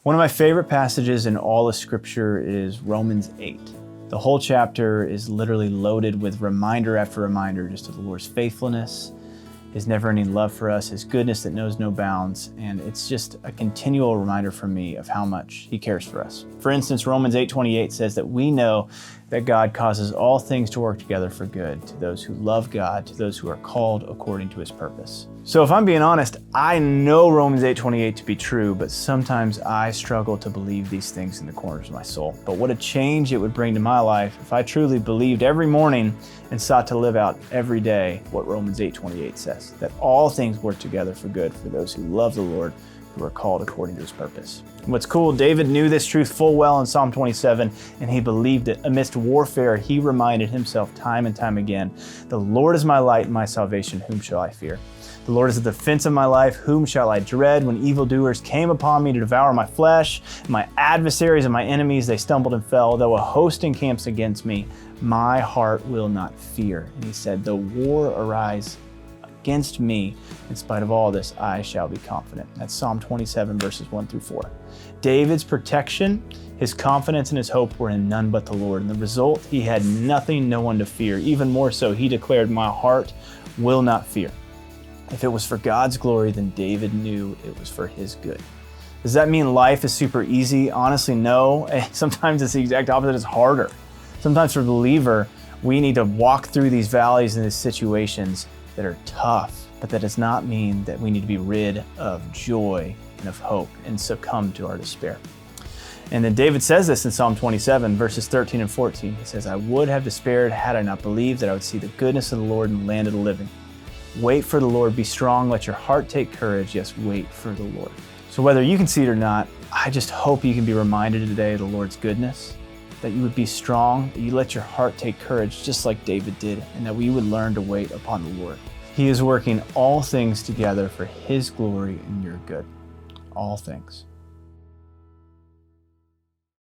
One of my favorite passages in all of Scripture is Romans 8. The whole chapter is literally loaded with reminder after reminder just of the Lord's faithfulness, His never-ending love for us, His goodness that knows no bounds, and it's just a continual reminder for me of how much He cares for us. For instance, Romans 8:28 says that we know that God causes all things to work together for good to those who love God, to those who are called according to His purpose. So if I'm being honest, I know Romans 8:28 to be true, but sometimes I struggle to believe these things in the corners of my soul. But what a change it would bring to my life if I truly believed every morning and sought to live out every day what Romans 8:28 says, that all things work together for good for those who love the Lord, who are called according to His purpose. What's cool, David knew this truth full well in Psalm 27, and he believed it. Amidst warfare, he reminded himself time and time again, "The Lord is my light and my salvation, whom shall I fear? The Lord is the defense of my life, whom shall I dread? When evildoers came upon me to devour my flesh, my adversaries and my enemies, they stumbled and fell. Though a host encamps against me, my heart will not fear." And he said, "Though war arise against me, in spite of all this, I shall be confident." That's Psalm 27, verses 1 through 4. David's protection, his confidence, and his hope were in none but the Lord. And the result, he had nothing, no one to fear. Even more so, he declared, "My heart will not fear." If it was for God's glory, then David knew it was for His good. Does that mean life is super easy? Honestly, no. Sometimes it's the exact opposite. It's harder. Sometimes for the believer, we need to walk through these valleys and these situations that are tough, but that does not mean that we need to be rid of joy and of hope and succumb to our despair. And then David says this in Psalm 27, verses 13 and 14. He says, "I would have despaired had I not believed that I would see the goodness of the Lord in the land of the living. Wait for the Lord, be strong, let your heart take courage. Yes, wait for the Lord." So whether you can see it or not, I just hope you can be reminded today of the Lord's goodness, that you would be strong, that you let your heart take courage just like David did, and that we would learn to wait upon the Lord. He is working all things together for His glory and your good. All things.